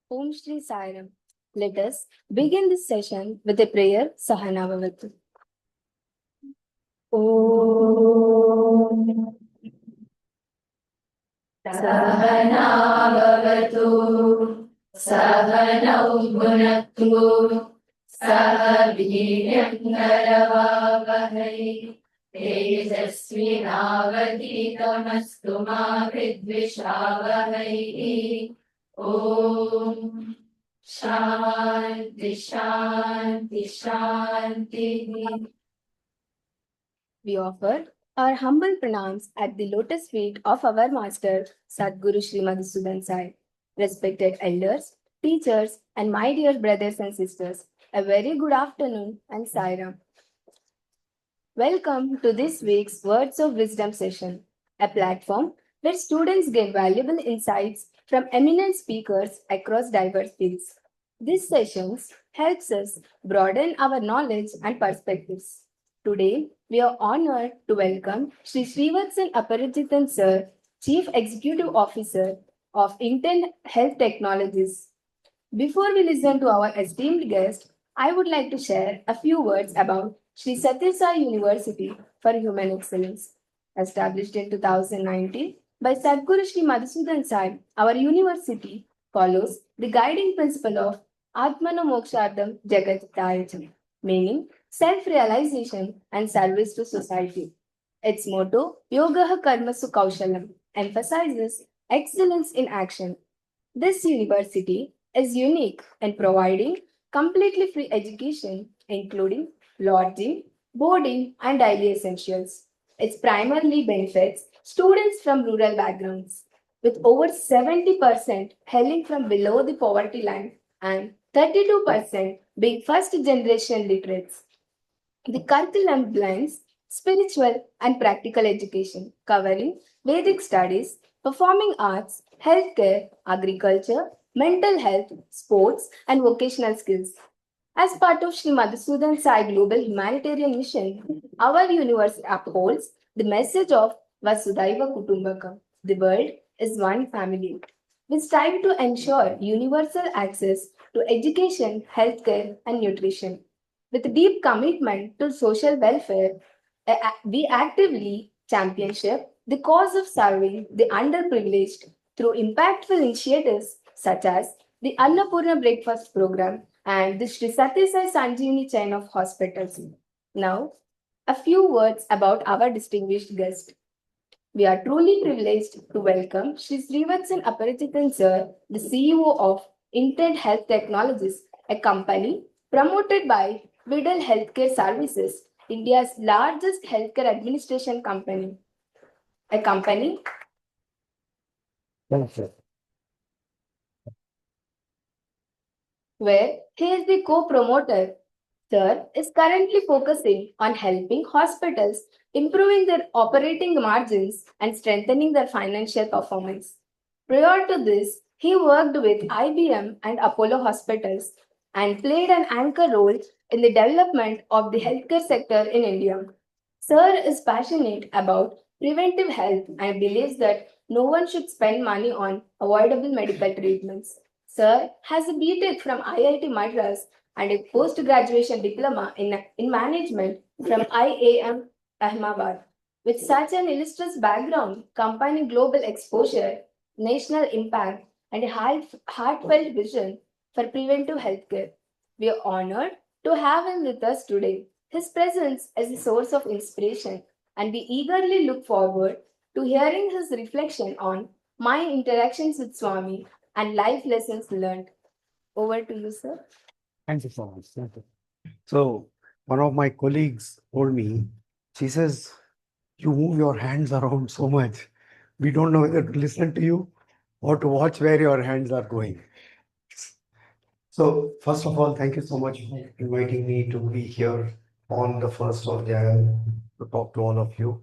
Om Shri Sairam. Let us begin this session with a prayer, Sahana Bhavatu. Om Sahana Bhavatu, Sahanau Bhunaktu, Sahabhiryam Karavavahai, Tejasvinavaditamastu ma vidvishavahai. Om Shanti Shanti Shanti. We offer our humble pranams at the lotus feet of our Master, Sadguru Sri Madhusudan Sai. Respected elders, teachers, and my dear brothers and sisters, a very good afternoon and Sairam. Welcome to this week's Words of Wisdom session, a platform where students get valuable insights from eminent speakers across diverse fields. These sessions helps us broaden our knowledge and perspectives. Today, we are honored to welcome Sri Srivatsan Aparajithan Sir, Chief Executive Officer of Intent Health Technologies. Before we listen to our esteemed guest, I would like to share a few words about Sri Sathya Sai University for Human Excellence. Established in 2019 by Sadguru Sri Madhusudan Sai, our university follows the guiding principle of Atmano Mokshardam Jagatitayacham, meaning self-realization and service to society. Its motto, Yogaha Karmasu Kaushalam, emphasizes excellence in action. This university is unique in providing completely free education, including lodging, boarding, and daily essentials. It primarily benefits students from rural backgrounds, with over 70% hailing from below the poverty line and 32% being first generation literates. The curriculum blends spiritual and practical education, covering Vedic studies, performing arts, healthcare, agriculture, mental health, sports, and vocational skills. As part of Sri Madhusudan Sai Global Humanitarian Mission, our university upholds the message of Vasudhaiva Kutumbakam. The world is one family. We strive to ensure universal access to education, healthcare, and nutrition. With deep commitment to social welfare, we actively championship the cause of serving the underprivileged through impactful initiatives such as the Annapurna Breakfast Program and the Sri Sathya Sai Sanjeevani chain of hospitals. Now, a few words about our distinguished guest. We are truly privileged to welcome Sri Srivatsan Aparajithan Sir, the CEO of Intent Health Technologies, a company promoted by Vidal Healthcare Services, India's largest healthcare administration company. A company where he is the co-promoter. Sir is currently focusing on helping hospitals improving their operating margins and strengthening their financial performance. Prior to this, he worked with IBM and Apollo hospitals and played an anchor role in the development of the healthcare sector in India. Sir is passionate about preventive health and believes that no one should spend money on avoidable medical treatments. Sir has a BTech from IIT Madras and a post-graduation diploma in management from IAM Ahmedabad. With such an illustrious background, combining global exposure, national impact, and a heartfelt vision for preventive healthcare, we are honored to have him with us today. His presence is a source of inspiration, and we eagerly look forward to hearing his reflection on my interactions with Swami and life lessons learned. Over to you, sir. Thank you so much. Thank you. So, one of my colleagues told me, she says, you move your hands around so much. We don't know whether to listen to you or to watch where your hands are going. So, first of all, thank you so much for inviting me to be here on the 1st of Jan to talk to all of you.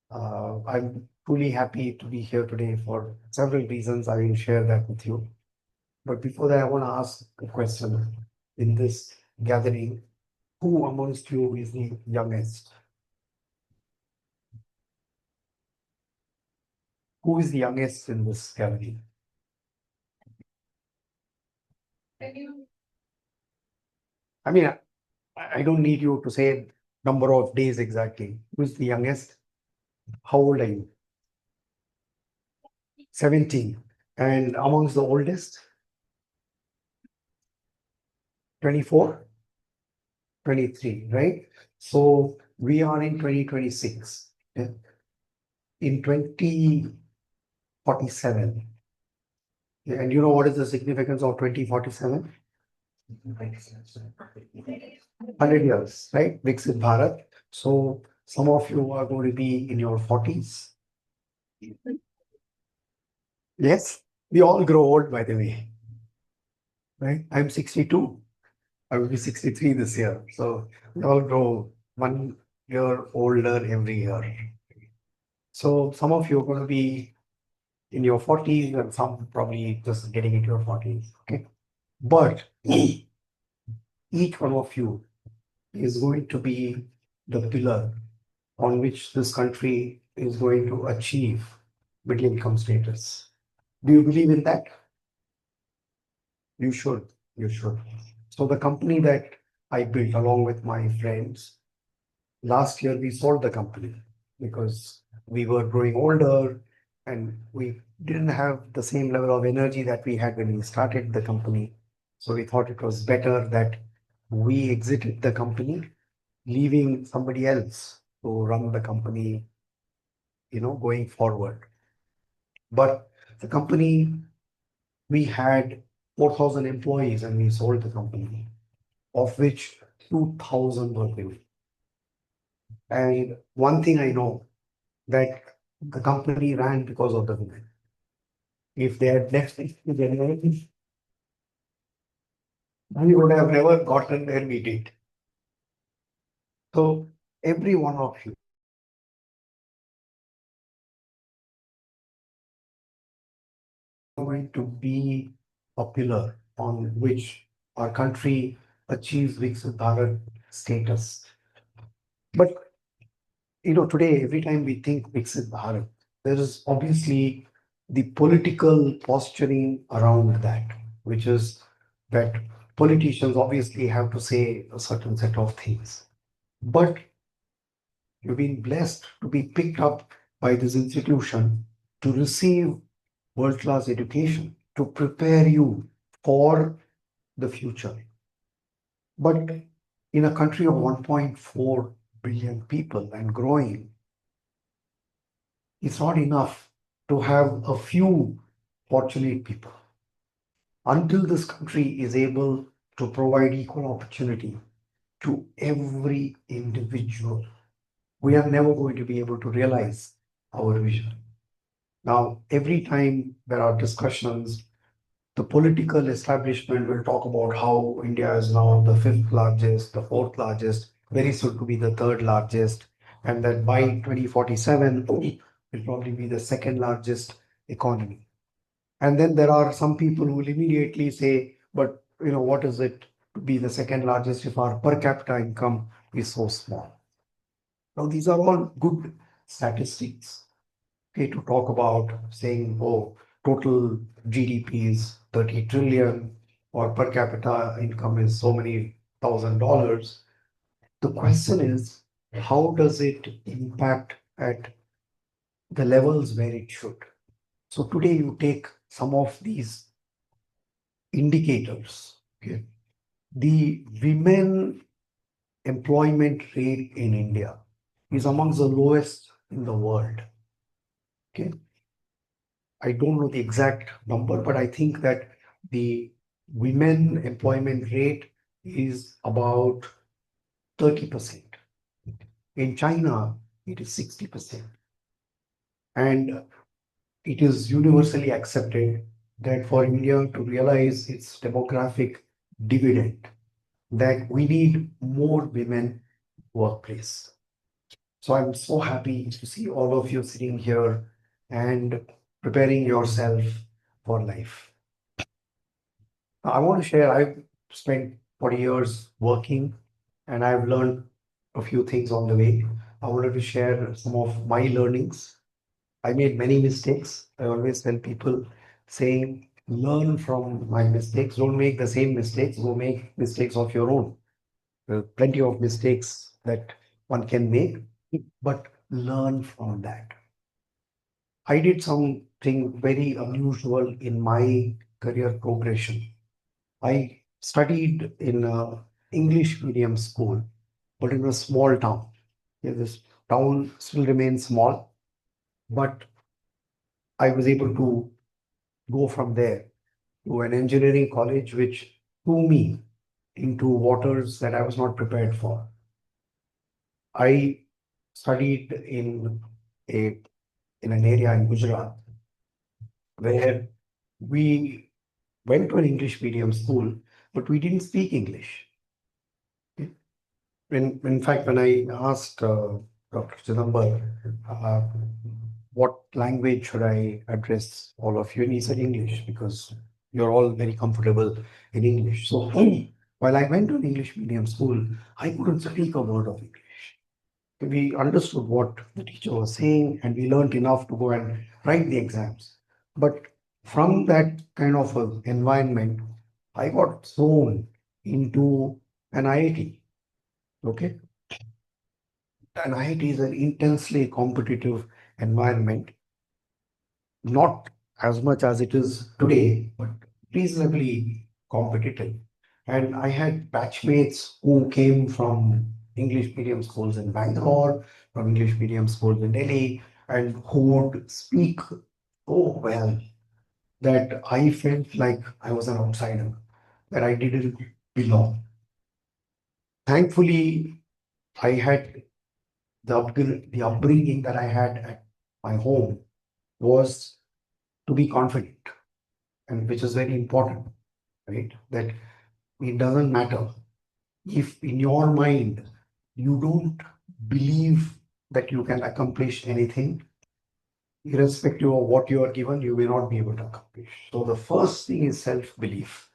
I'm truly happy to be here today for several reasons. I will share that with you. But before that, I want to ask a question in this gathering. Who amongst you is the youngest? Who is the youngest in this gathering? I mean, I don't need you to say number of days exactly. Who's the youngest? How old are you? 17. And amongst the oldest? 24, 23, right? So we are in 2026. Yeah. In 2047. Yeah, and you know what is the significance of 2047? 100 years, right? Viksit Bharat. So some of you are going to be in your 40s. Yes, we all grow old, by the way, right? I'm 62. I will be 63 this year. So we all grow 1 year older every year. So some of you are going to be in your 40s and some probably just getting into your 40s. Okay. But each one of you is going to be the pillar on which this country is going to achieve middle income status. Do you believe in that? You should. You should. So the company that I built along with my friends, last year we sold the company because we were growing older and we didn't have the same level of energy that we had when we started the company. So we thought it was better that we exited the company, leaving somebody else to run the company, going forward. But the company, we had 4,000 employees and we sold the company, of which 2,000 were women. And one thing I know that the company ran because of the women. If they had left it to their men, we would have never gotten where we did. So every one of you are going to be a pillar on which our country achieves Viksit Bharat status. But today, every time we think Viksit Bharat, there is obviously the political posturing around that, which is that politicians obviously have to say a certain set of things. But you've been blessed to be picked up by this institution to receive world-class education to prepare you for the future. But in a country of 1.4 billion people and growing, it's not enough to have a few fortunate people. Until this country is able to provide equal opportunity to every individual, we are never going to be able to realize our vision. Now, every time there are discussions, the political establishment will talk about how India is now the fifth largest, the fourth largest, very soon to be the third largest, and that by 2047 will probably be the second largest economy. And then there are some people who will immediately say, but what is it to be the second largest if our per capita income is so small? Now, these are all good statistics, okay, to talk about saying, oh, total GDP is 30 trillion or per capita income is so many $1,000. The question is, how does it impact at the levels where it should? So today you take some of these indicators. Okay. The women employment rate in India is amongst the lowest in the world. Okay. I don't know the exact number, but I think that the women employment rate is about 30%. In China, it is 60%. And it is universally accepted that for India to realize its demographic dividend, that we need more women workplace. So I'm so happy to see all of you sitting here and preparing yourself for life. I want to share, I've spent 40 years working and I've learned a few things on the way. I wanted to share some of my learnings. I made many mistakes. I always tell people saying learn from my mistakes. Don't make the same mistakes. Go make mistakes of your own. There are plenty of mistakes that one can make, but learn from that. I did something very unusual in my career progression. I studied in a English medium school, but in a small town. Yeah, this town still remains small, but I was able to go from there to an engineering college, which threw me into waters that I was not prepared for. I studied a in an area in Gujarat where we went to an English medium school, but we didn't speak English. Okay? In fact, when I asked Dr. Chidambar, uh, what language should I address all of you, and he said English because you're all very comfortable in English. So while I went to an English medium school, I couldn't speak a word of English. We understood what the teacher was saying, and we learned enough to go and write the exams. But from that kind of a environment, I got thrown into an IIT. Okay. An IIT is an intensely competitive environment, not as much as it is today, but reasonably competitive. And I had batchmates who came from English medium schools in Bangalore, from English medium schools in Delhi, and who would speak so well that I felt like I was an outsider, that I didn't belong. Thankfully, I had the upbringing that I had at my home was to be confident, and which is very important, right? That it doesn't matter if in your mind you don't believe that you can accomplish anything, irrespective of what you are given, you may not be able to accomplish. So the first thing is self-belief,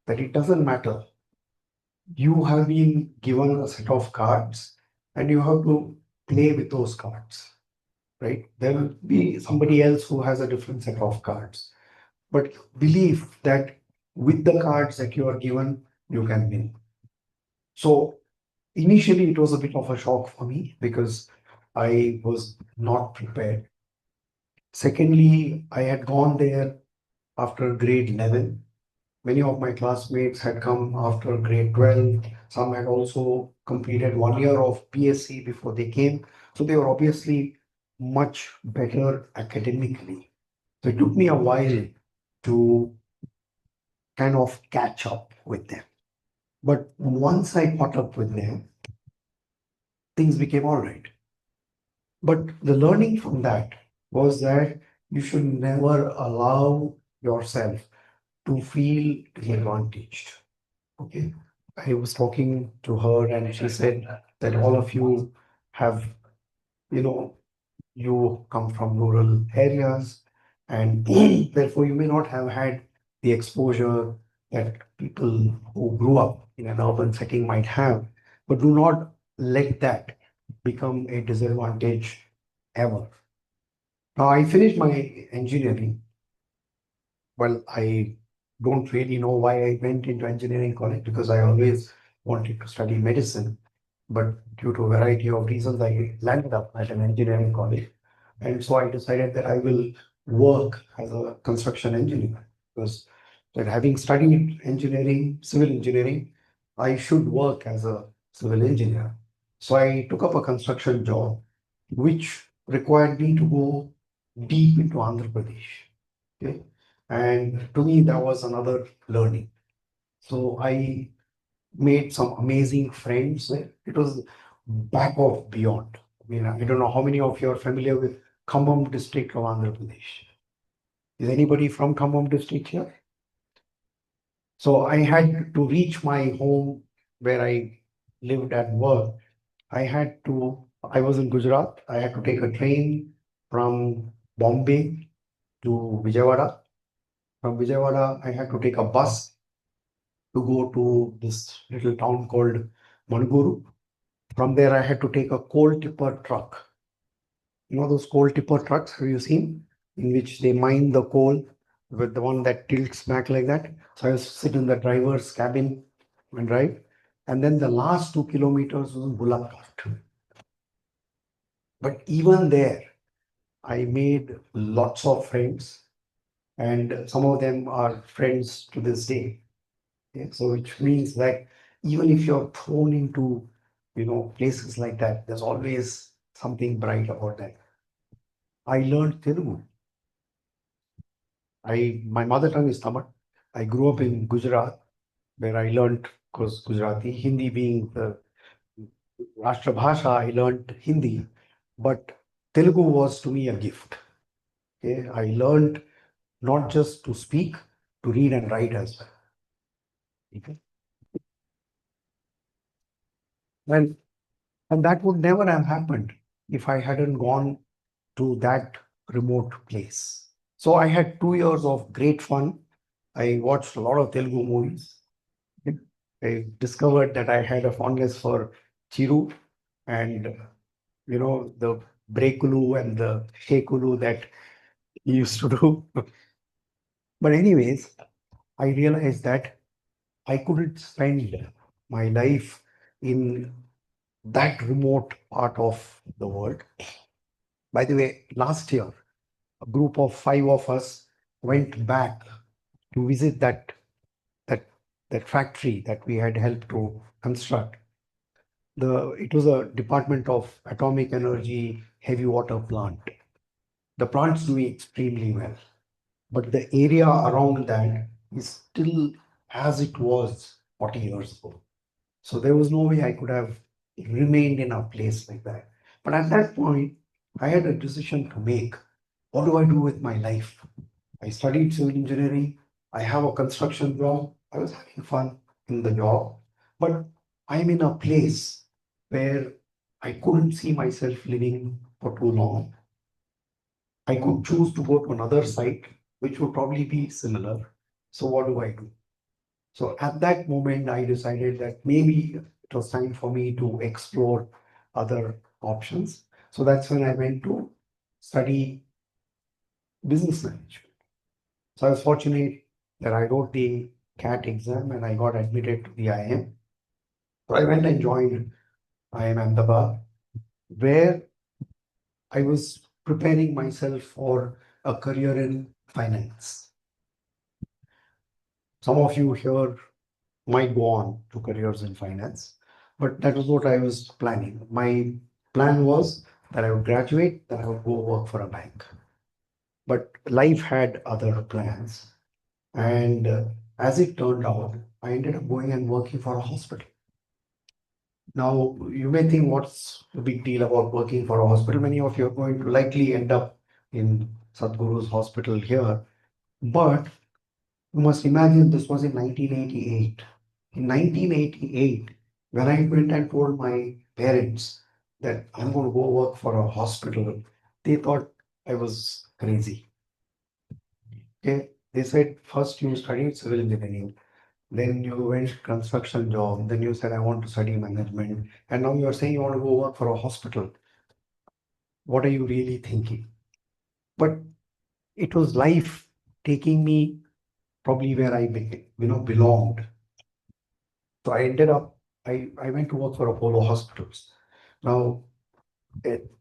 that it doesn't matter. You have been given a set of cards and you have to play with those cards, right? There will be somebody else who has a different set of cards. But believe that with the cards that you are given, you can win. So initially, it was a bit of a shock for me because I was not prepared. Secondly, I had gone there after grade 11. Many of my classmates had come after grade 12. Some had also completed 1 year of BSc before they came. So they were obviously much better academically. So it took me a while to kind of catch up with them. But once I caught up with them, things became all right. But the learning from that was that you should never allow yourself to feel disadvantaged. Okay. I was talking to her and she said that all of you have, you know, you come from rural areas and therefore you may not have had the exposure that people who grew up in an urban setting might have, but do not let that become a disadvantage ever. Now, I finished my engineering. Well, I don't really know why I went into engineering college because I always wanted to study medicine. But due to a variety of reasons, I landed up at an engineering college. And so I decided that I will work as a construction engineer because that having studied engineering, civil engineering, I should work as a civil engineer. So I took up a construction job, which required me to go deep into Andhra Pradesh. Okay. And to me, that was another learning. So I made some amazing friends there. It was back of beyond. I mean, I don't know how many of you are familiar with Khambam district of Andhra Pradesh. Is anybody from Khambam district here? So I had to reach my home where I lived and worked. I was in Gujarat. I had to take a train from Bombay to Vijayawada. From Vijayawada, I had to take a bus to go to this little town called Manuguru. From there, I had to take a coal tipper truck. You know those coal tipper trucks, have you seen? In which they mine the coal with the one that tilts back like that. So I used to sit in the driver's cabin and drive. And then the last 2 kilometers was Bullock Cart. But even there, I made lots of friends, and some of them are friends to this day. Okay? So which means that even if you're thrown into, places like that, there's always something bright about that. I learned Telugu. My mother tongue is Tamil. I grew up in Gujarat, where I learned, of course, Gujarati, Hindi being the Rashtra Bhasha. I learned Hindi, but Telugu was to me a gift. Okay? I learned not just to speak, to read and write as well. Okay? And and that would never have happened if I hadn't gone to that remote place. So I had 2 years of great fun. I watched a lot of Telugu movies. I discovered that I had a fondness for Chiru and the Brekulu and the Shekulu that he used to do. But anyways, I realized that I couldn't spend my life in that remote part of the world. By the way, last year, a group of 5 of us went back to visit that that factory that we had helped to construct. It was a Department of Atomic Energy heavy water plant. The plant's doing extremely well, but the area around that is still as it was 40 years ago. So there was no way I could have remained in a place like that. But at that point, I had a decision to make. What do I do with my life? I studied civil engineering. I have a construction job. I was having fun in the job, but I'm in a place where I couldn't see myself living for too long. I could choose to go to another site, which would probably be similar. So what do I do? So at that moment, I decided that maybe it was time for me to explore other options. So that's when I went to study business management. So I was fortunate that I wrote the CAT exam and I got admitted to the IIM. So I went and joined IIM Ahmedabad, where I was preparing myself for a career in finance. Some of you here might go on to careers in finance, but that was what I was planning. My plan was that I would graduate, then I would go work for a bank. But life had other plans. And as it turned out, I ended up going and working for a hospital. Now, you may think, what's the big deal about working for a hospital? Many of you are going to likely end up in Sadhguru's hospital here. But you must imagine this was in 1988. In 1988, when I went and told my parents that I'm going to go work for a hospital, they thought I was crazy. Okay, they said, first you studied civil engineering, then you went construction job, then you said I want to study management, and now you're saying you want to go work for a hospital. What are you really thinking? But it was life taking me probably where I belonged. So I ended up, I went to work for Apollo Hospitals. Now,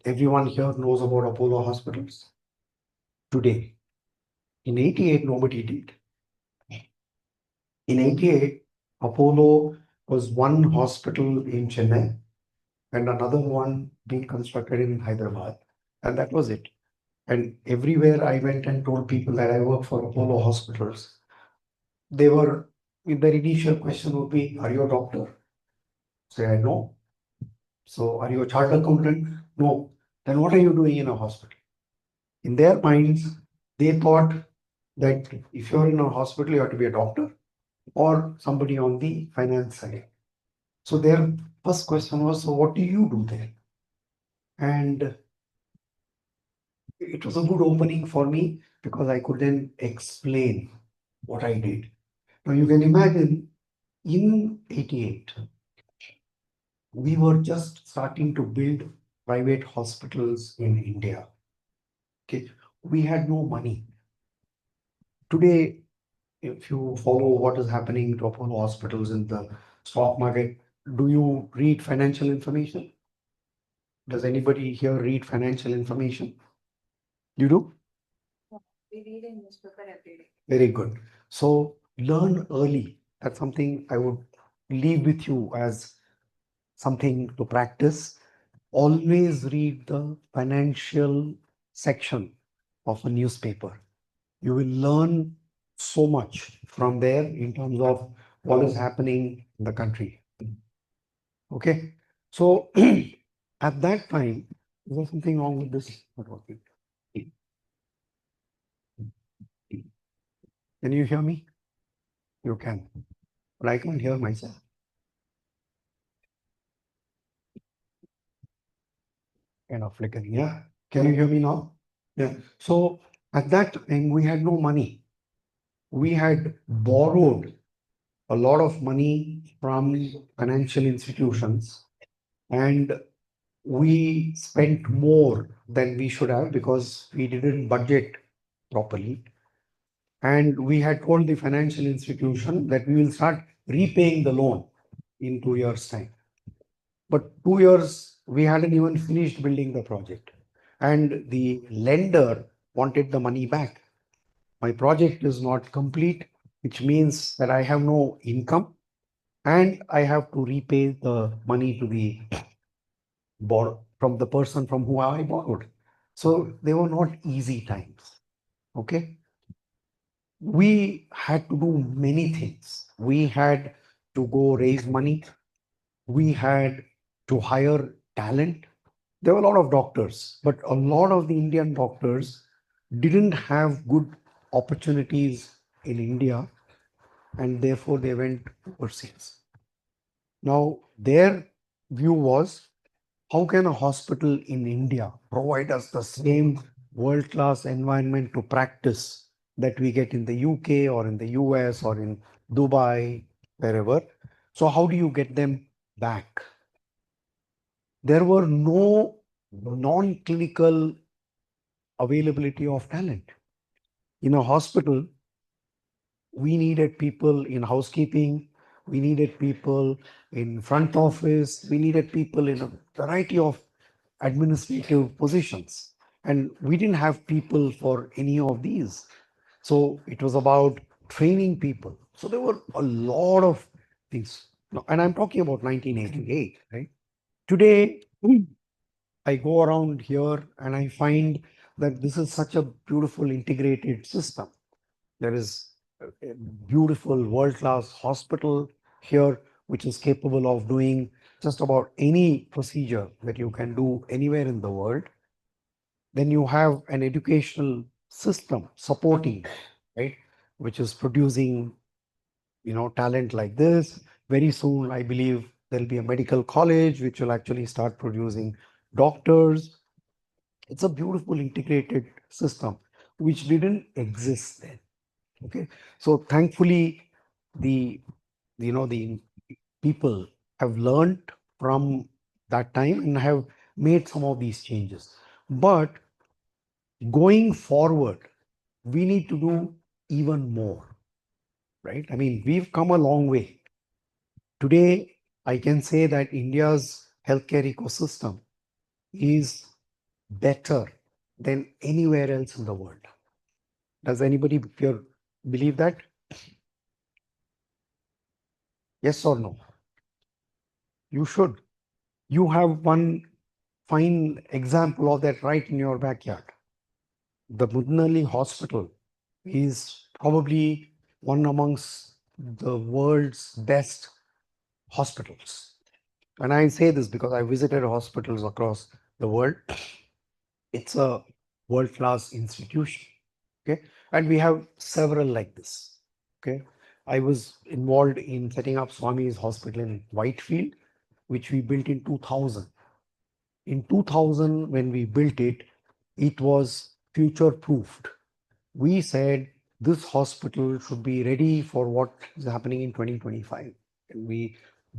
everyone here knows about Apollo Hospitals today. In 88, nobody did. In 88, Apollo was one hospital in Chennai and another one being constructed in Hyderabad. And that was it. And everywhere I went and told people that I work for Apollo Hospitals, their initial question would be, are you a doctor? Say, I know. So, are you a chartered accountant? No. Then what are you doing in a hospital? In their minds, they thought that if you're in a hospital, you have to be a doctor or somebody on the finance side. So their first question was, so what do you do there? And it was a good opening for me because I could then explain what I did. Now you can imagine in 88, we were just starting to build private hospitals in India. Okay, we had no money Today, if you follow what is happening to Apollo hospitals in the stock market, do you read financial information? Does anybody here read financial information? You do? We read a newspaper every day. Very good. So learn early. That's something I would leave with you as something to practice. Always read the financial section of a newspaper. You will learn so much from there in terms of what is happening in the country. Okay. So at that time, is there something wrong with this? Not working. Can you hear me? You can, but I can't hear myself. Kind of flickering. Yeah. Can you hear me now? Yeah. So at that time, we had no money. We had borrowed a lot of money from financial institutions, and we spent more than we should have because we didn't budget properly. And we had told the financial institution that we will start repaying the loan in 2 years' time. But 2 years, we hadn't even finished building the project. And the lender wanted the money back. My project is not complete, which means that I have no income and I have to repay the money to the from the person from whom I borrowed. So they were not easy times. Okay. We had to do many things. We had to go raise money. We had to hire talent. There were a lot of doctors, but a lot of the Indian doctors didn't have good opportunities in India, and therefore they went overseas. Now, their view was, how can a hospital in India provide us the same world-class environment to practice that we get in the UK or in the US or in Dubai, wherever? So how do you get them back? There were no non-clinical availability of talent. In a hospital, we needed people in housekeeping, we needed people in front office, we needed people in a variety of administrative positions. And we didn't have people for any of these. So it was about training people. So there were a lot of things. And I'm talking about 1988, right? Today, I go around here and I find that this is such a beautiful integrated system. There is a beautiful world-class hospital here, which is capable of doing just about any procedure that you can do anywhere in the world. Then you have an educational system supporting, right, which is producing, talent like this. Very soon, I believe there'll be a medical college which will actually start producing doctors. It's a beautiful integrated system which didn't exist then. Okay, so thankfully, the the people have learned from that time and have made some of these changes. But going forward, we need to do even more, right? I mean, we've come a long way. Today, I can say that India's healthcare ecosystem is better than anywhere else in the world. Does anybody here believe that? Yes or no? You should. You have one fine example of that right in your backyard. The Mudnali Hospital is probably one amongst the world's best hospitals. And I say this because I visited hospitals across the world. It's a world-class institution. Okay. And we have several like this. Okay. I was involved in setting up Swami's Hospital in Whitefield, which we built in 2000. In 2000, when we built it, it was future proofed. We said this hospital should be ready for what is happening in 2025. And we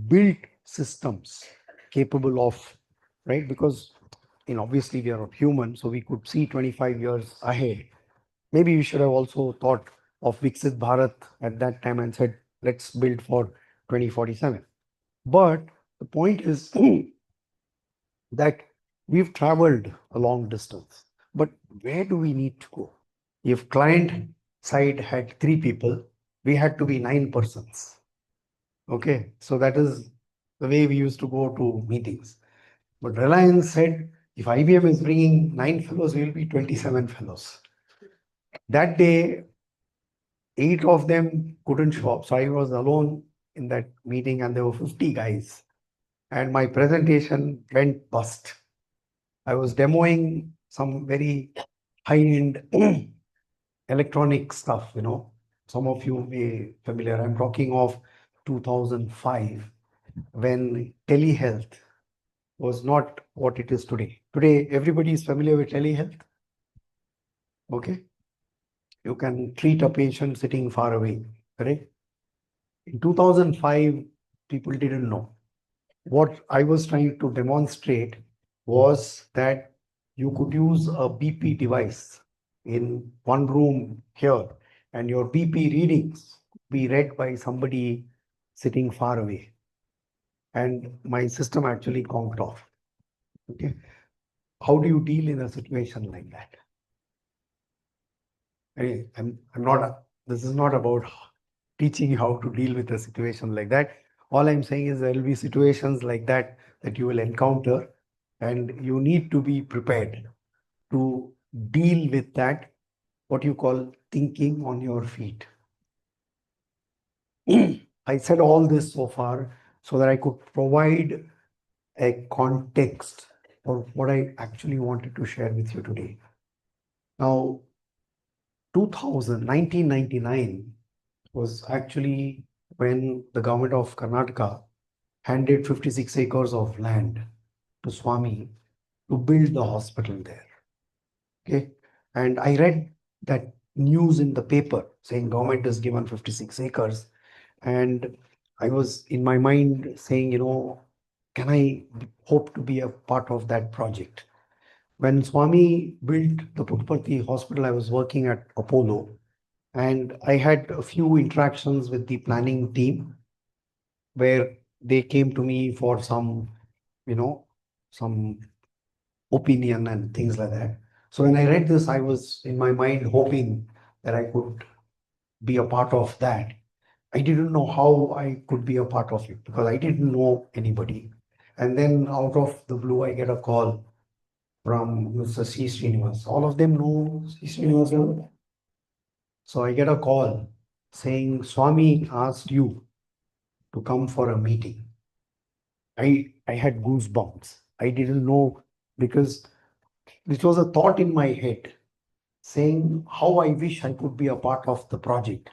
built systems capable of, right? Because obviously we are human, so we could see 25 years ahead. Maybe we should have also thought of Viksit Bharat at that time and said, let's build for 2047. But the point is that we've traveled a long distance. But where do we need to go? If client side had 3 people, we had to be 9 persons. Okay, so that is the way we used to go to meetings. But Reliance said, if IBM is bringing 9 fellows, we will be 27 fellows. That day, 8 of them couldn't show up. So I was alone in that meeting and there were 50 guys. And my presentation went bust. I was demoing some very high-end electronic stuff, Some of you may be familiar. I'm talking of 2005 when telehealth was not what it is today. Today, everybody is familiar with telehealth. Okay. You can treat a patient sitting far away, correct? In 2005, people didn't know. What I was trying to demonstrate was that you could use a BP device in one room here, and your BP readings be read by somebody sitting far away. And my system actually conked off. Okay. How do you deal in a situation like that? I'm not, this is not about teaching you how to deal with a situation like that. All I'm saying is there will be situations like that that you will encounter, and you need to be prepared to deal with that, what you call thinking on your feet. I said all this so far so that I could provide a context for what I actually wanted to share with you today. Now, 1999 was actually when the government of Karnataka handed 56 acres of land to Swami to build the hospital there. Okay. And I read that news in the paper saying government has given 56 acres. And I was in my mind saying, can I hope to be a part of that project? When Swami built the Puttaparthi hospital, I was working at Apollo, and I had a few interactions with the planning team where they came to me for some, some opinion and things like that. So when I read this, I was in my mind hoping that I could be a part of that. I didn't know how I could be a part of it because I didn't know anybody. And then out of the blue, I get a call from Mr. C. Srinivas. All of them know C. Srinivas. So I get a call saying, Swami asked you to come for a meeting. I had goosebumps. I didn't know because this was a thought in my head saying how I wish I could be a part of the project.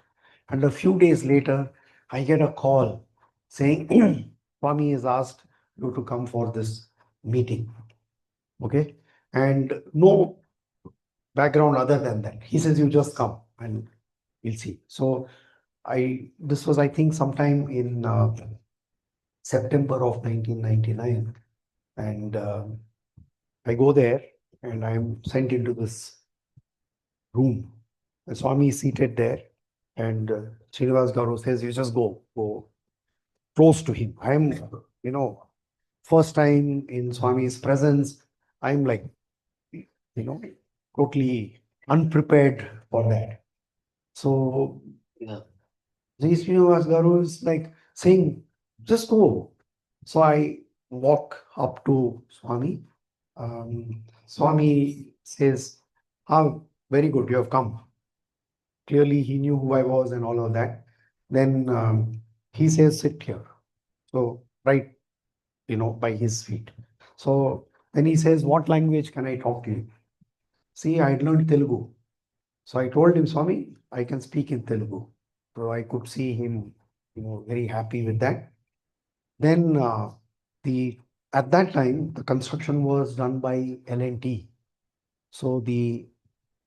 And a few days later, I get a call saying, Swami has asked you to come for this meeting. Okay. And no background other than that. He says, you just come and we'll see. So this was, I think, sometime in September of 1999. And I go there and I'm sent into this room. And Swami is seated there. And Srinivas Garu says, you just go close to him. I'm, first time in Swami's presence. I'm like, totally unprepared for that. So, Srinivas Garu is like saying, just go. So I walk up to Swami. Swami says, very good, you have come. Clearly, he knew who I was and all of that. Then he says, sit here. So, right, by his feet. So then he says, what language can I talk to you? See, I learned Telugu. So I told him, Swami, I can speak in Telugu. So I could see him, very happy with that. Then at that time, the construction was done by L&T. So the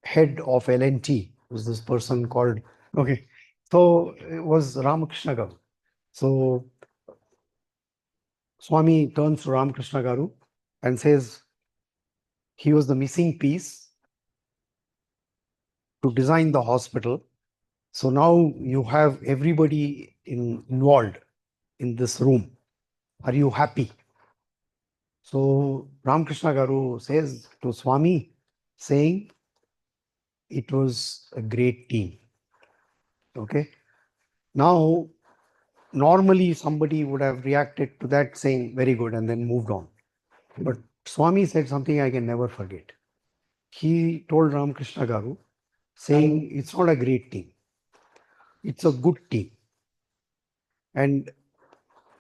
head of L&T was this person called, okay, so it was Ramakrishna Garu. So Swami turns to Ramakrishna Garu and says, he was the missing piece to design the hospital. So now you have everybody involved in this room. Are you happy? So Ramakrishna Garu says to Swami, saying it was a great team. Okay. Now, normally somebody would have reacted to that saying very good and then moved on. But Swami said something I can never forget. He told Ramakrishna Garu, saying it's not a great team, it's a good team. And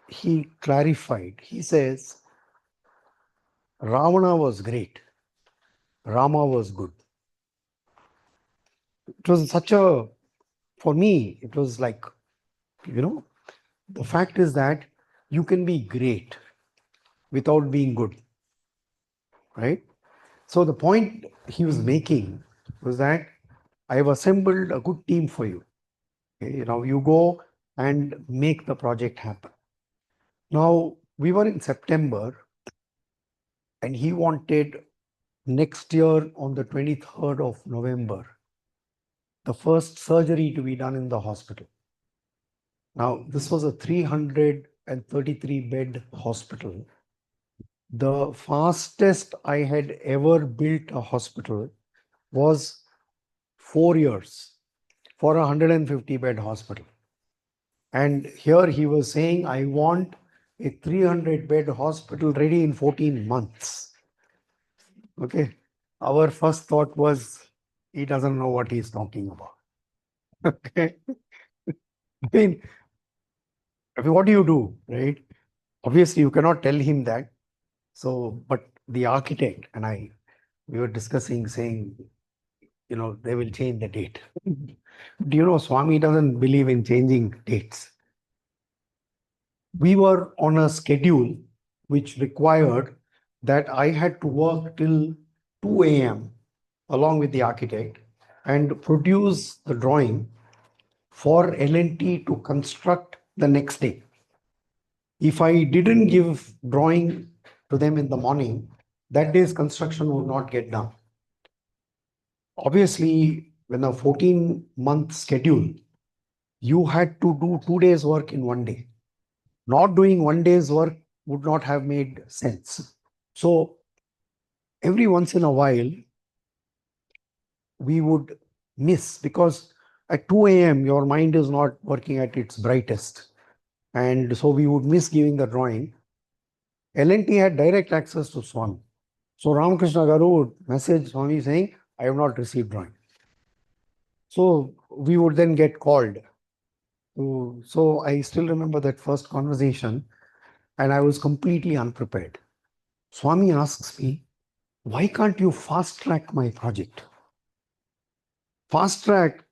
he clarified, he says, Ravana was great, Rama was good. It was such a, for me, it was like, the fact is that you can be great without being good, right? So the point he was making was that I have assembled a good team for you. Okay, now you go and make the project happen. Now we were in September and he wanted next year on the 23rd of November, the first surgery to be done in the hospital. Now this was a 333 bed hospital. The fastest I had ever built a hospital was 4 years for a 150 bed hospital. And here he was saying, I want a 300 bed hospital ready in 14 months. Okay. Our first thought was, he doesn't know what he's talking about. Okay. What do you do, right? Obviously, you cannot tell him that. So, but the architect and I, we were discussing, saying, they will change the date. Do you know, Swami doesn't believe in changing dates. We were on a schedule which required that I had to work till 2 a.m. along with the architect and produce the drawing for L&T to construct the next day. If I didn't give drawing to them in the morning, that day's construction would not get done. Obviously, when a 14-month schedule, you had to do 2 days work in 1 day. Not doing 1 day's work would not have made sense. So every once in a while, we would miss, because at 2 a.m. your mind is not working at its brightest. And so we would miss giving the drawing. L&T had direct access to Swami. So Ramakrishna Garu would message Swami saying, I have not received drawing. So we would then get called. So I still remember that first conversation and I was completely unprepared. Swami asks me, why can't you fast track my project? Fast track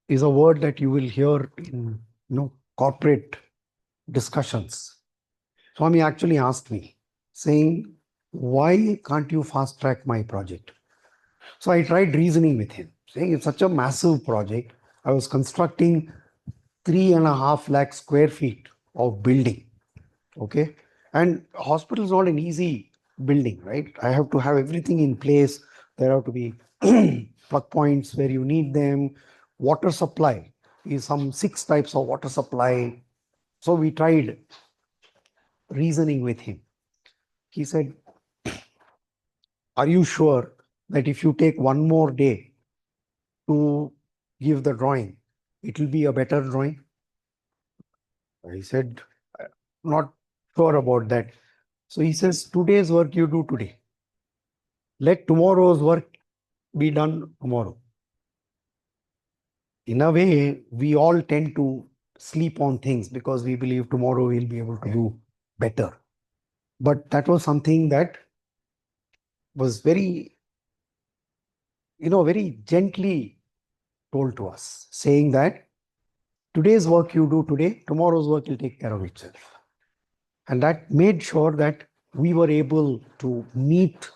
is a word that you will hear in corporate discussions. Swami actually asked me, saying, why can't you fast track my project? So I tried reasoning with him, saying it's such a massive project. I was constructing 3.5 lakh square feet of building. Okay. And hospital is not an easy building, right? I have to have everything in place. There have to be plug points where you need them. Water supply is some 6 types of water supply. So we tried reasoning with him. He said, are you sure that if you take 1 more day to give the drawing, it will be a better drawing? I said, not sure about that. So he says, today's work you do today. Let tomorrow's work be done tomorrow. In a way, we all tend to sleep on things because we believe tomorrow we'll be able to do better. But that was something that was very, very gently told to us, saying that today's work you do today, tomorrow's work will take care of itself. And that made sure that we were able to meet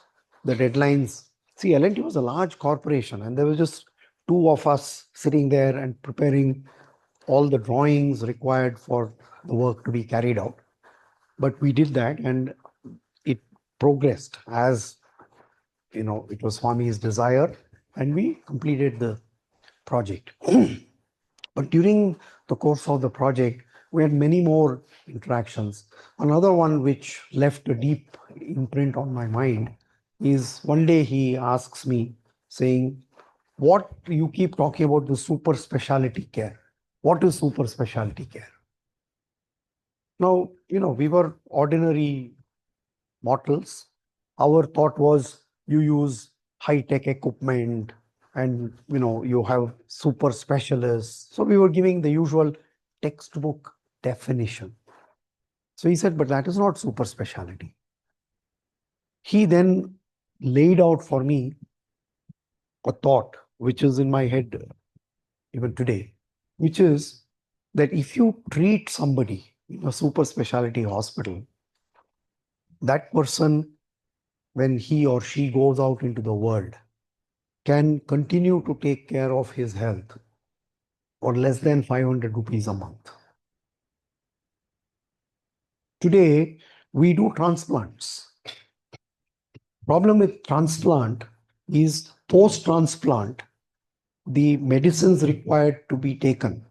the deadlines. See, L&T was a large corporation and there was just 2 of us sitting there and preparing all the drawings required for the work to be carried out. But we did that and it progressed as, it was Swami's desire and we completed the project. But during the course of the project, we had many more interactions. Another one which left a deep imprint on my mind is one day he asks me, saying, what you keep talking about the super specialty care. What is super specialty care? Now, we were ordinary mortals. Our thought was you use high-tech equipment and you have super specialists. So we were giving the usual textbook definition. So he said, but that is not super specialty. He then laid out for me a thought which is in my head even today, which is that if you treat somebody in a super specialty hospital, that person, when he or she goes out into the world, can continue to take care of his health for less than 500 rupees a month. Today, we do transplants. Problem with transplant is post-transplant, the medicines required to be taken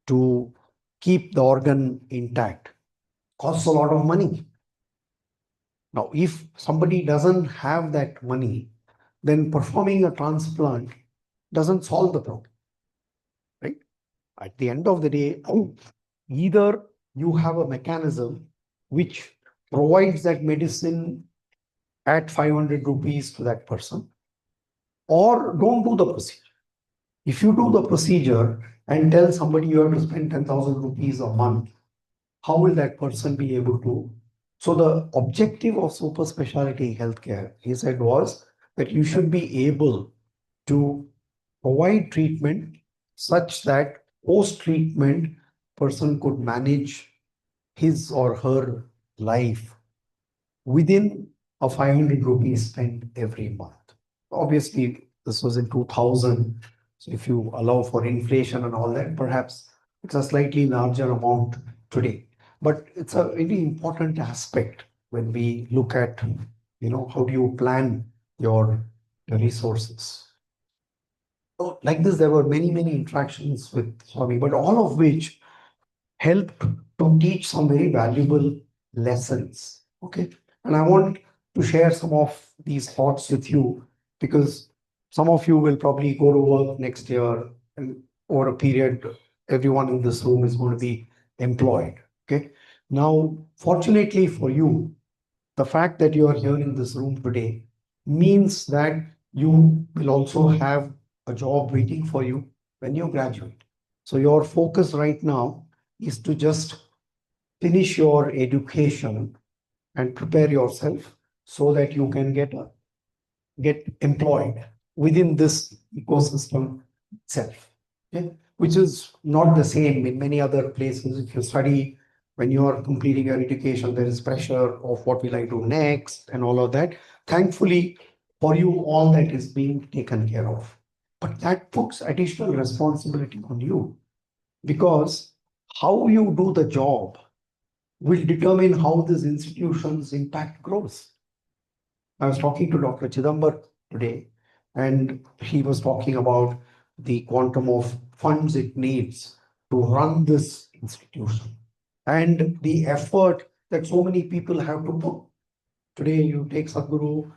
to keep the organ intact costs a lot of money. Now, if somebody doesn't have that money, then performing a transplant doesn't solve the problem, right? At the end of the day, either you have a mechanism which provides that medicine at 500 rupees to that person, or don't do the procedure. If you do the procedure and tell somebody you have to spend 10,000 rupees a month, how will that person be able to? So the objective of super specialty healthcare, he said, was that you should be able to provide treatment such that post-treatment person could manage his or her life within a 500 rupees spent every month. Obviously, this was in 2000. So if you allow for inflation and all that, perhaps it's a slightly larger amount today. But it's a really important aspect when we look at, how do you plan your resources. So like this, there were many, many interactions with Swami, but all of which helped to teach some very valuable lessons. Okay. And I want to share some of these thoughts with you because some of you will probably go to work next year, and over a period, everyone in this room is going to be employed. Okay. Now, fortunately for you, the fact that you are here in this room today means that you will also have a job waiting for you when you graduate. So your focus right now is to just finish your education and prepare yourself so that you can get employed within this ecosystem itself. Okay? Which is not the same in many other places. If you study, when you are completing your education, there is pressure of what will I do next and all of that. Thankfully, for you, all that is being taken care of. But that puts additional responsibility on you because how you do the job will determine how these institutions impact growth. I was talking to Dr. Chidambar today, and he was talking about the quantum of funds it needs to run this institution and the effort that so many people have to put. Today, you take Sadhguru,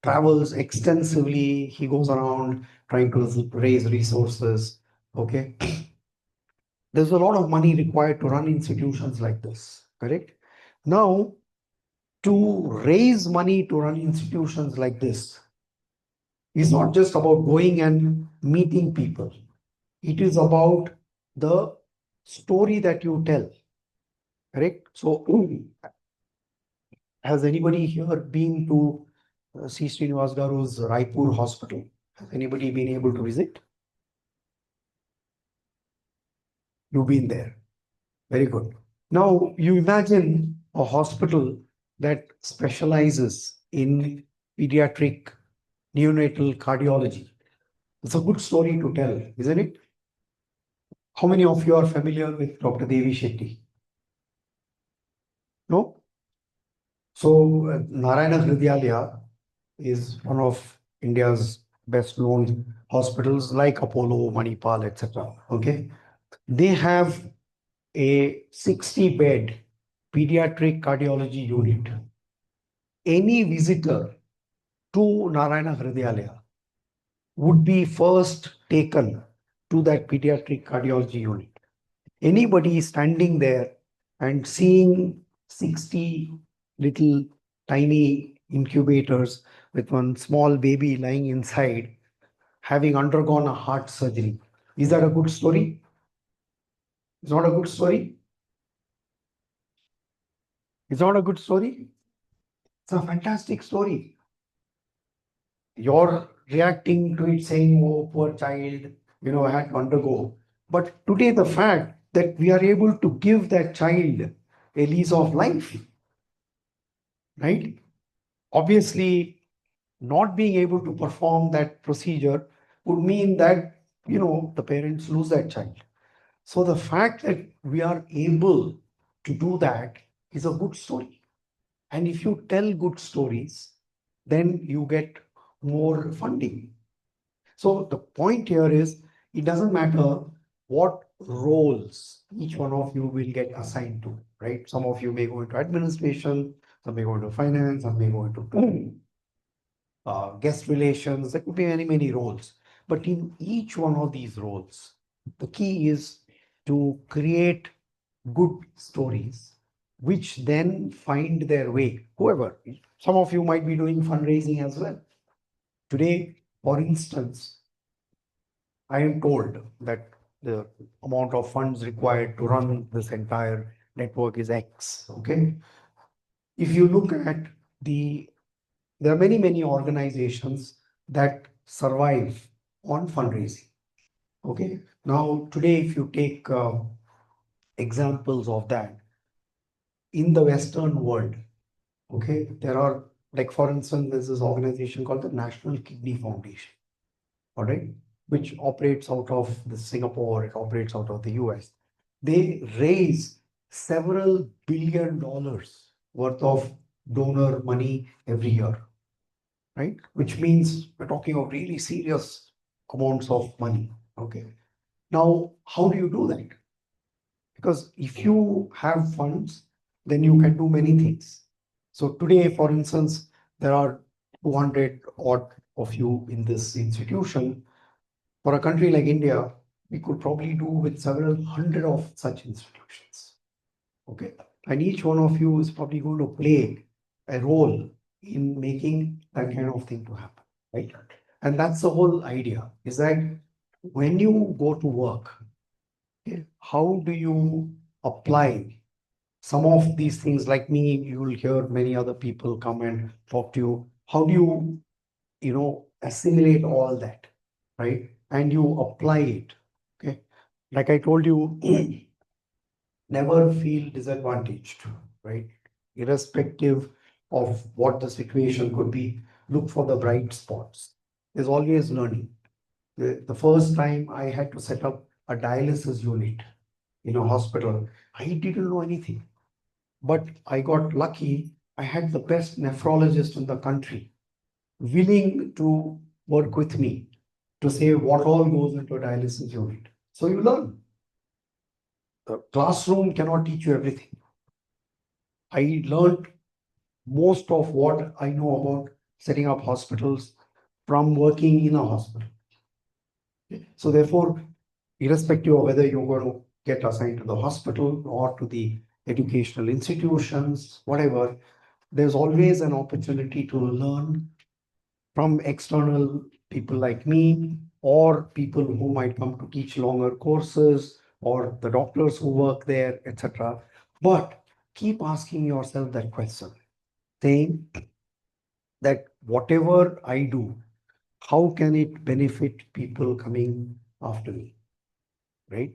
travels extensively, he goes around trying to raise resources. Okay. There's a lot of money required to run institutions like this, correct? Now, to raise money to run institutions like this is not just about going and meeting people. It is about the story that you tell, correct? So, has anybody here been to Sri Srinivas Garu's Raipur hospital? Has anybody been able to visit? You've been there. Very good. Now, you imagine a hospital that specializes in pediatric neonatal cardiology. It's a good story to tell, isn't it? How many of you are familiar with Dr. Devi Shetty? No? So, Narayana Hridayalaya is one of India's best known hospitals like Apollo, Manipal, etc. Okay? They have a 60-bed pediatric cardiology unit. Any visitor to Narayana Hridayalaya would be first taken to that pediatric cardiology unit. Anybody standing there and seeing 60 little tiny incubators with one small baby lying inside, having undergone a heart surgery, is that a good story? It's not a good story. It's not a good story. It's a fantastic story. You're reacting to it saying, oh, poor child, I had to undergo. But today, the fact that we are able to give that child a lease of life, right? Obviously, not being able to perform that procedure would mean that, the parents lose that child. So the fact that we are able to do that is a good story. And if you tell good stories, then you get more funding. So the point here is it doesn't matter what roles each one of you will get assigned to, right? Some of you may go into administration, some may go into finance, some may go into guest relations. There could be many, many roles. But in each one of these roles, the key is to create good stories which then find their way. Whoever, some of you might be doing fundraising as well. Today, for instance, I am told that the amount of funds required to run this entire network is X. Okay. If you look at there are many, many organizations that survive on fundraising. Okay. Now, today, if you take examples of that in the Western world, okay, there are, like, for instance, there's this organization called the National Kidney Foundation, all right, which operates out of the Singapore, it operates out of the US. They raise several $billion worth of donor money every year, right? Which means we're talking of really serious amounts of money. Okay. Now, how do you do that? Because if you have funds, then you can do many things. So today, for instance, there are 200 odd of you in this institution. For a country like India, we could probably do with several hundred of such institutions. Okay. And each one of you is probably going to play a role in making that kind of thing to happen. Right. And that's the whole idea, is that when you go to work, okay, how do you apply some of these things? Like me, you will hear many other people come and talk to you. How do you assimilate all that, right? And you apply it. Okay. Like I told you, never feel disadvantaged, right? Irrespective of what the situation could be, look for the bright spots. There's always learning. The first time I had to set up a dialysis unit in a hospital, I didn't know anything. But I got lucky. I had the best nephrologist in the country willing to work with me to say what all goes into a dialysis unit. So you learn. The classroom cannot teach you everything. I learned most of what I know about setting up hospitals from working in a hospital. So therefore, irrespective of whether you're going to get assigned to the hospital or to the educational institutions, whatever, there's always an opportunity to learn from external people like me, or people who might come to teach longer courses, or the doctors who work there, etc. But keep asking yourself that question, saying that whatever I do, how can it benefit people coming after me, right?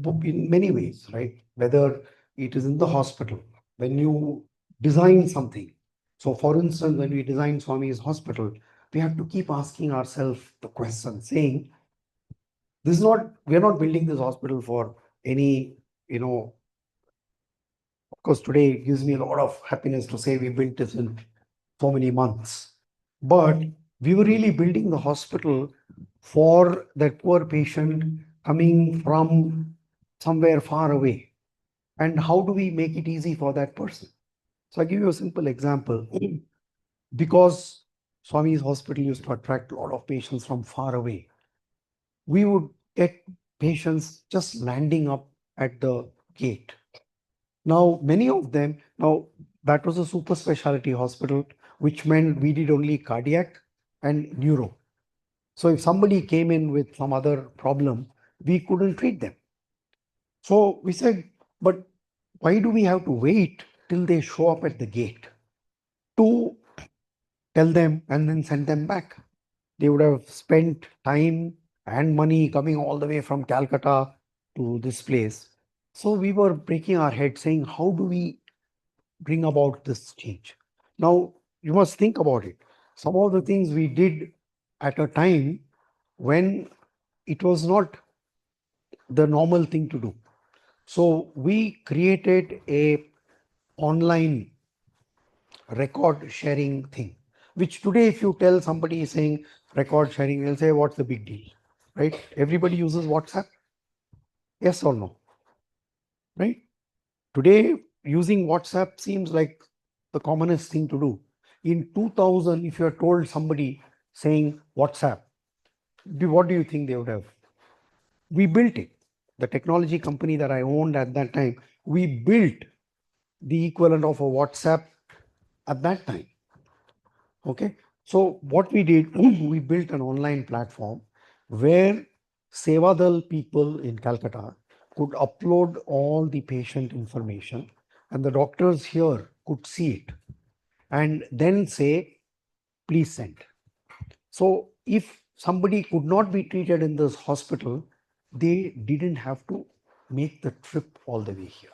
In many ways, right? Whether it is in the hospital, when you design something. So, for instance, when we design Swami's hospital, we have to keep asking ourselves the question, saying, this is not, we're not building this hospital for any, of course, today it gives me a lot of happiness to say we built this in so many months. But we were really building the hospital for that poor patient coming from somewhere far away. And how do we make it easy for that person? So I give you a simple example. Because Swami's hospital used to attract a lot of patients from far away, we would get patients just landing up at the gate. Now, many of them, now that was a super specialty hospital, which meant we did only cardiac and neuro. So if somebody came in with some other problem, we couldn't treat them. So we said, but why do we have to wait till they show up at the gate to tell them and then send them back? They would have spent time and money coming all the way from Calcutta to this place. So we were breaking our head saying, how do we bring about this change? Now, you must think about it. Some of the things we did at a time when it was not the normal thing to do. So we created a online record sharing thing, which today, if you tell somebody saying record sharing, they'll say, what's the big deal? Right? Everybody uses WhatsApp. Yes or no? Right? Today, using WhatsApp seems like the commonest thing to do. In 2000, if you are told somebody saying WhatsApp, what do you think they would have? We built it. The technology company that I owned at that time, we built the equivalent of a WhatsApp at that time. Okay. So what we did, we built an online platform where Sevadal people in Calcutta could upload all the patient information and the doctors here could see it and then say, please send. So if somebody could not be treated in this hospital, they didn't have to make the trip all the way here.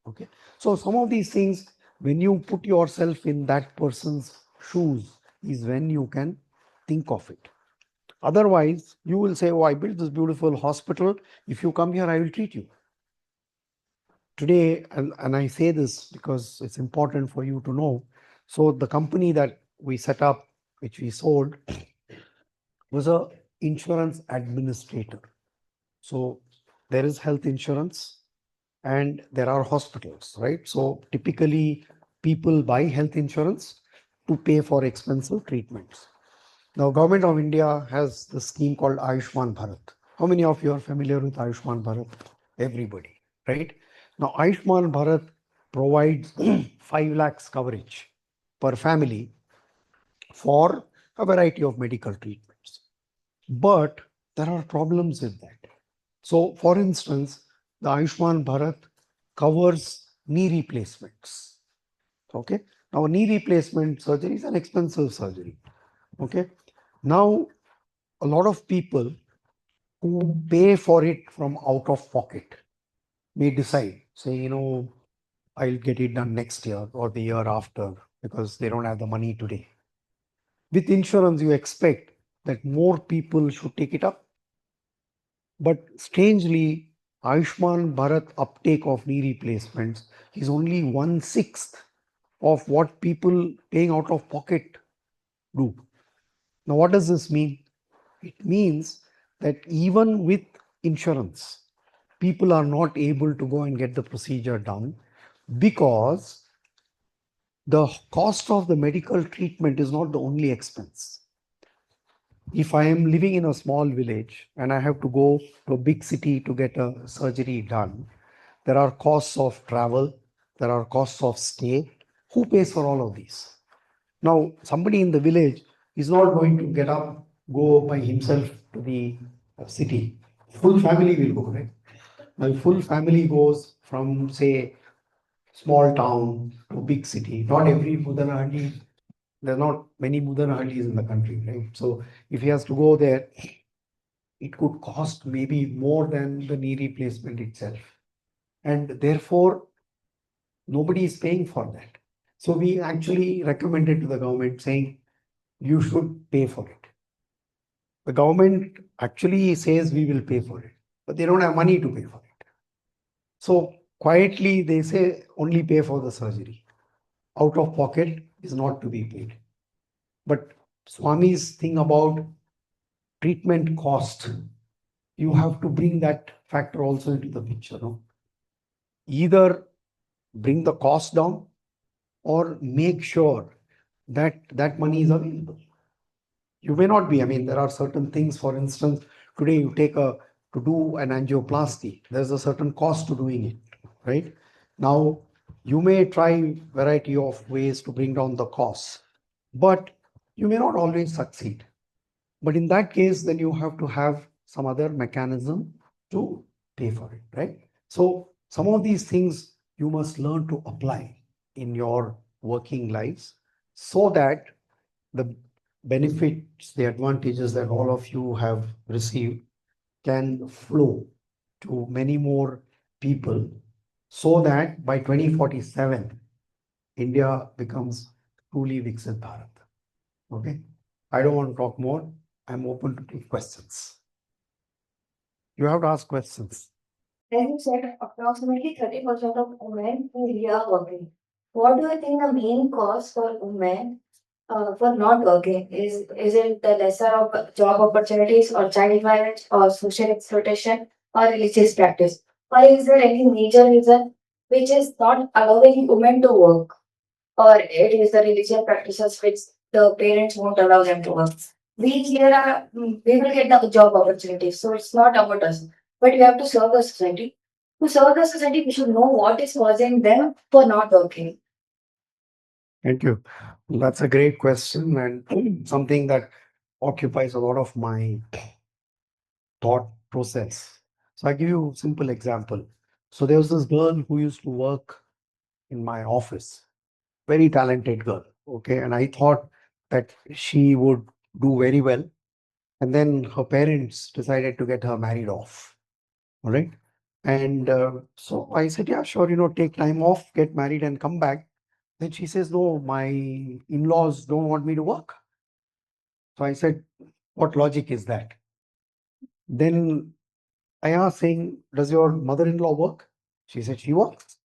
Okay. So some of these things, when you put yourself in that person's shoes, is when you can think of it. Otherwise, you will say, oh, I built this beautiful hospital. If you come here, I will treat you. Today, and I say this because it's important for you to know. So the company that we set up, which we sold, was a insurance administrator. So there is health insurance and there are hospitals, right? So typically people buy health insurance to pay for expensive treatments. Now, Government of India has the scheme called Ayushman Bharat. How many of you are familiar with Ayushman Bharat? Everybody, right? Now, Ayushman Bharat provides 5 lakhs coverage per family for a variety of medical treatments. But there are problems with that. So, for instance, the Ayushman Bharat covers knee replacements. Okay. Now, knee replacement surgery is an expensive surgery. Okay. Now, a lot of people who pay for it from out of pocket may decide, say, I'll get it done next year or the year after because they don't have the money today. With insurance, you expect that more people should take it up. But strangely, Ayushman Bharat uptake of knee replacements is only 1/6 of what people paying out of pocket do. Now, what does this mean? It means that even with insurance, people are not able to go and get the procedure done because the cost of the medical treatment is not the only expense. If I am living in a small village and I have to go to a big city to get a surgery done, there are costs of travel, there are costs of stay. Who pays for all of these? Now, somebody in the village is not going to get up, go by himself to the city. Full family will go, right? Now, full family goes from, say, small town to big city. Not every Mudanahandi, there are not many Mudanahandis in the country, right? So, if he has to go there, it could cost maybe more than the knee replacement itself. And therefore, nobody is paying for that. So, we actually recommended to the government saying, you should pay for it. The government actually says we will pay for it, but they don't have money to pay for it. So quietly they say only pay for the surgery. Out of pocket is not to be paid. But Swami's thing about treatment cost you have to bring that factor also into the picture. No? Either bring the cost down or make sure that that money is available. You may not be, I mean, there are certain things, for instance, today you take to do an angioplasty, there's a certain cost to doing it, right? Now, you may try variety of ways to bring down the costs, but you may not always succeed. But in that case, then you have to have some other mechanism to pay for it, right? So some of these things you must learn to apply in your working lives so that the benefits, the advantages that all of you have received can flow to many more people so that by 2047, India becomes truly Viksit Bharat. Okay. I don't want to talk more. I'm open to take questions. You have to ask questions. As you said, approximately 30% of women in India are working. What do you think the main cause for women for not working? Is it the lesser of job opportunities or child marriage or social exploitation or religious practice? Or is there any major reason which is not allowing women to work? Or it is the religious practices which the parents won't allow them to work? We here are, we will get the job opportunities, so it's not about us. But we have to serve the society. To serve the society, we should know what is causing them for not working. Thank you. That's a great question and something that occupies a lot of my thought process. So I give you a simple example. So there was this girl who used to work in my office, very talented girl. Okay. And I thought that she would do very well. And then her parents decided to get her married off. All right. And so I said, yeah, sure, take time off, get married and come back. Then she says, no, my in-laws don't want me to work. So I said, what logic is that? Then I asked, saying, does your mother-in-law work? She said, she works.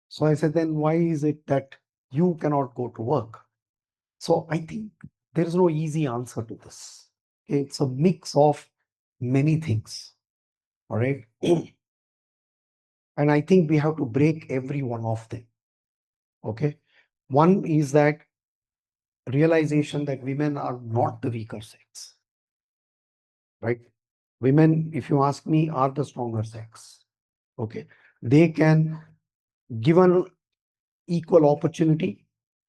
So I said, then why is it that you cannot go to work? So I think there is no easy answer to this. It's a mix of many things. All right. And I think we have to break every one of them. Okay. One is that realization that women are not the weaker sex. Right. Women, if you ask me, are the stronger sex. Okay. They can, given equal opportunity,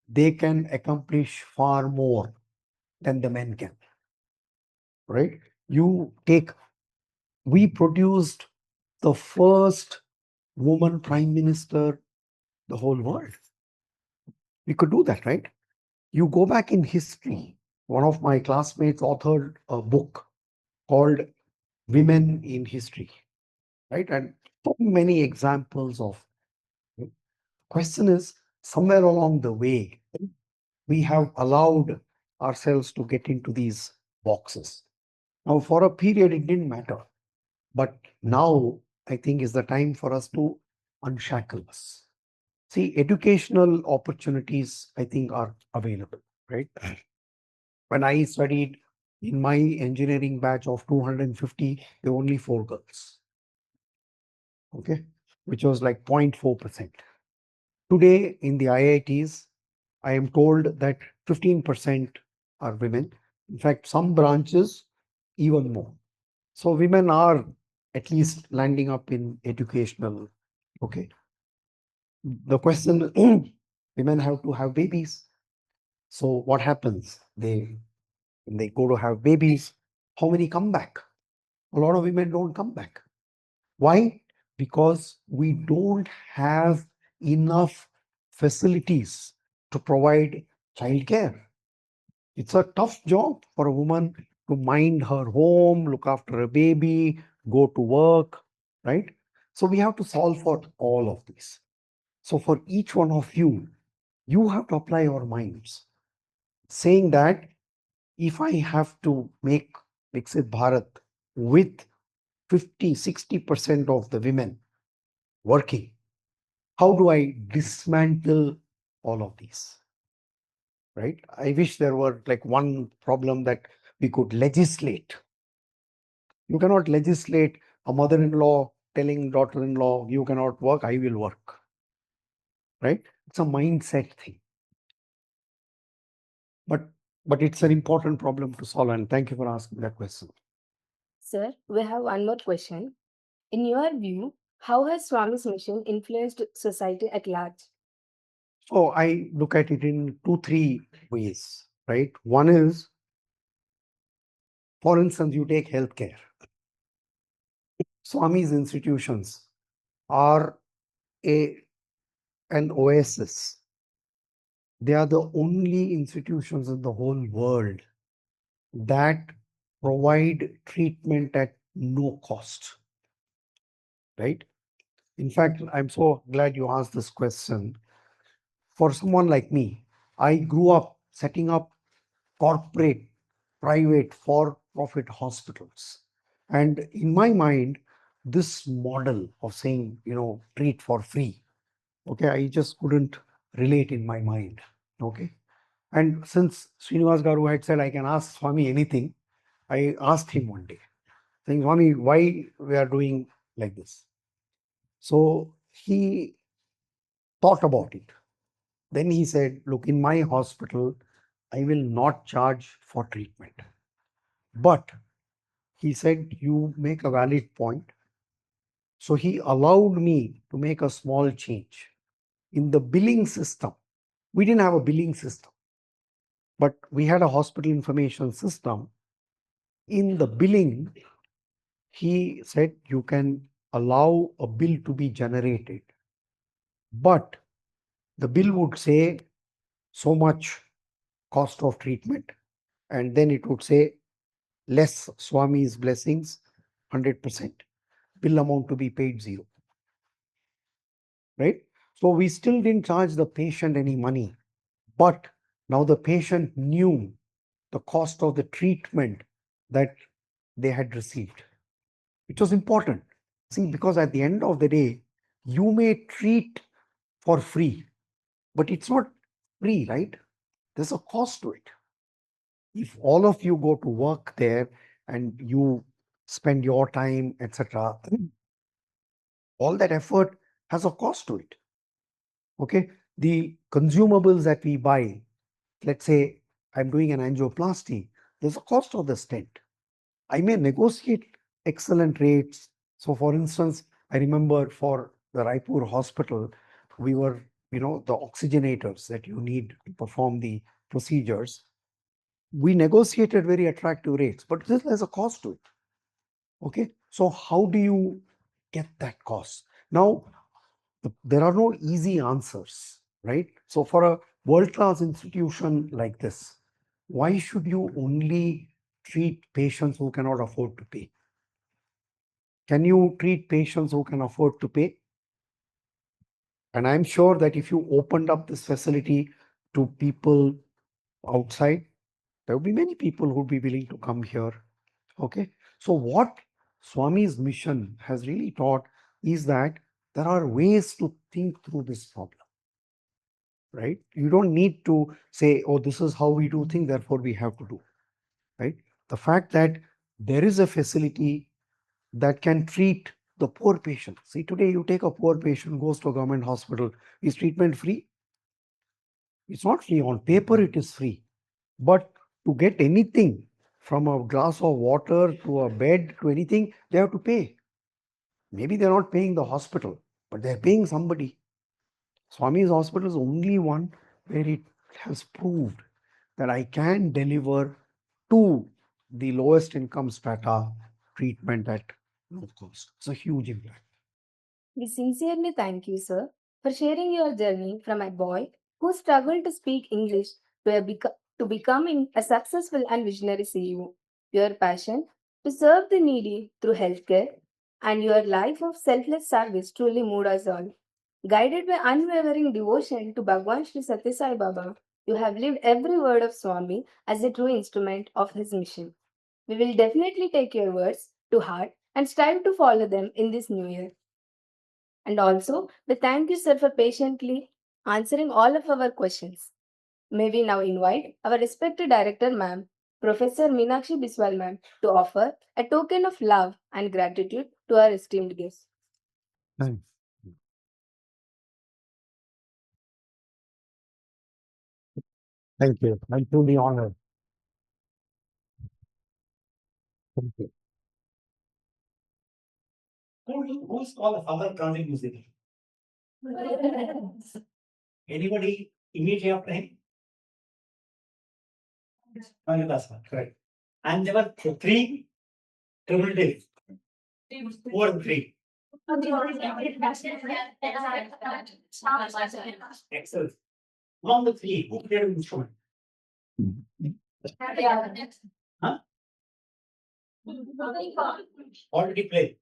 they can accomplish far more than the men can. Right. You take, we produced the first woman prime minister the whole world. We could do that, right? You go back in history. One of my classmates authored a book called Women in History, right? And so many examples of. Question is, somewhere along the way, we have allowed ourselves to get into these boxes. Now, for a period, it didn't matter. But now, I think, is the time for us to unshackle us. See, educational opportunities, I think, are available, right? When I studied in my engineering batch of 250, there were only 4 girls. Okay, which was like 0.4%. Today in the IITs, I am told that 15% are women. In fact, some branches even more. So women are at least landing up in educational. Okay. The question, women have to have babies. So what happens? When they go to have babies, how many come back? A lot of women don't come back. Why? Because we don't have enough facilities to provide childcare. It's a tough job for a woman to mind her home, look after a baby, go to work, right? So we have to solve for all of these. So for each one of you, you have to apply your minds, saying that if I have to make Viksit Bharat with 50, 60% of the women working, how do I dismantle all of these? Right? I wish there were like one problem that we could legislate. You cannot legislate a mother-in-law telling daughter-in-law, you cannot work, I will work. Right? It's a mindset thing. But it's an important problem to solve, and thank you for asking that question. Sir, we have one more question. In your view, how has Swami's mission influenced society at large? So I look at it in 2, 3 ways, right? One is, for instance, you take healthcare. Swami's institutions are an oasis. They are the only institutions in the whole world that provide treatment at no cost, right? In fact, I'm so glad you asked this question. For someone like me, I grew up setting up corporate, private, for profit hospitals. And in my mind, this model of saying, treat for free, okay, I just couldn't relate in my mind. Okay. And since Srinivas Garu had said I can ask Swami anything, I asked him one day, saying, Swami, why we are doing like this? So he thought about it. Then he said, look, in my hospital, I will not charge for treatment. But he said, you make a valid point. So he allowed me to make a small change in the billing system. We didn't have a billing system, but we had a hospital information system. In the billing, he said you can allow a bill to be generated, but the bill would say so much cost of treatment, and then it would say less Swami's blessings, 100%. Bill amount to be paid 0. Right? So we still didn't charge the patient any money, but now the patient knew the cost of the treatment that they had received. It was important. See, because at the end of the day, you may treat for free, but it's not free, right? There's a cost to it. If all of you go to work there and you spend your time, etc., all that effort has a cost to it. Okay, the consumables that we buy, let's say I'm doing an angioplasty, there's a cost of the stent. I may negotiate excellent rates. So for instance, I remember for the Raipur hospital, we were, the oxygenators that you need to perform the procedures. We negotiated very attractive rates, but this has a cost to it. Okay, so how do you get that cost? Now, there are no easy answers, right? So for a world-class institution like this, why should you only treat patients who cannot afford to pay? Can you treat patients who can afford to pay? And I'm sure that if you opened up this facility to people outside, there will be many people who would be willing to come here. Okay. So what Swami's mission has really taught is that there are ways to think through this problem. Right? You don't need to say, oh, this is how we do things, therefore we have to do. Right? The fact that there is a facility that can treat the poor patient. See, today you take a poor patient, goes to a government hospital, is treatment free? It's not free. On paper, it is free. But to get anything from a glass of water to a bed to anything, they have to pay. Maybe they're not paying the hospital, but they're paying somebody. Swami's hospital is only one where it has proved that I can deliver to the lowest income strata treatment at no cost. It's a huge impact. We sincerely thank you, sir, for sharing your journey from a boy who struggled to speak English to becoming a successful and visionary CEO. Your passion to serve the needy through healthcare and your life of selfless service truly moved us all. Guided by unwavering devotion to Bhagwan Sri Sathya Sai Baba, you have lived every word of Swami as a true instrument of his mission. We will definitely take your words to heart and strive to follow them in this new year. And also, we thank you, sir, for patiently answering all of our questions. May we now invite our respected director, ma'am, Professor Meenakshi Biswal ma'am, to offer a token of love and gratitude to our esteemed guests. Thanks. Thank you. I'm truly honored. Thank you. Who's called the father of Carnatic music? Anybody immediately after him? Kalidasa, correct. And there were three tributaries. Who are the three? Excellent. Among the three, who played an instrument? Huh? Already played.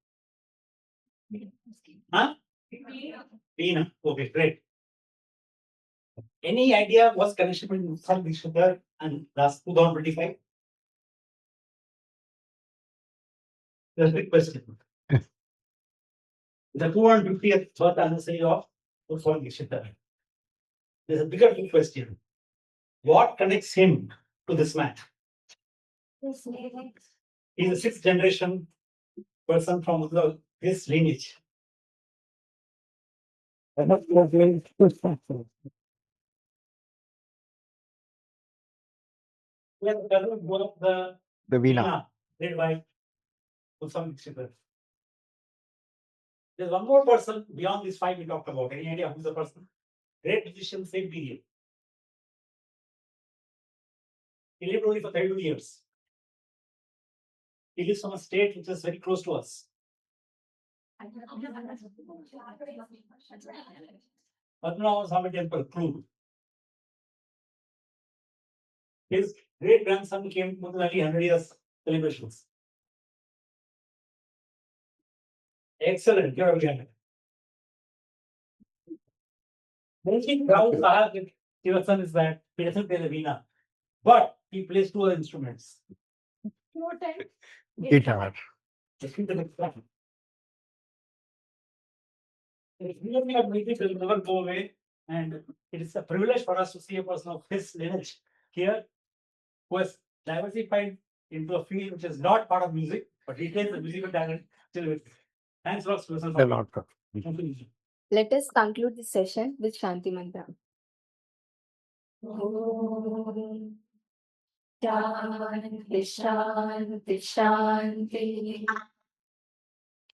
Huh? Veena. Okay, great. Any idea what's connection between some Vishnuddar and last 2025? That's a big question. The 250th birth anniversary of Usman Vishnuddar. There's a bigger big question. What connects him to this man? He's a sixth generation person from his lineage. We are the cousin of one of the Veena. played by Usman Vishnuddar. There's one more person beyond these five we talked about. Any idea who's the person? Great musician, same period. He lived only for 32 years. He lives from a state which is very close to us. Padmanabha Temple, Clue. His great grandson came to the 100 years celebrations. Excellent. You're again. The thing about SRIVATHSAN is that he doesn't play the veena, but he plays two other instruments. Guitar. If you will never go away, and it is a privilege for us to see a person of his lineage here who has diversified into a field which is not part of music, but retains the musical talent still with. Thanks a lot, Susan. A lot. Let us conclude this session with Shanti Mantra. Om Shanti Shanti Shanti.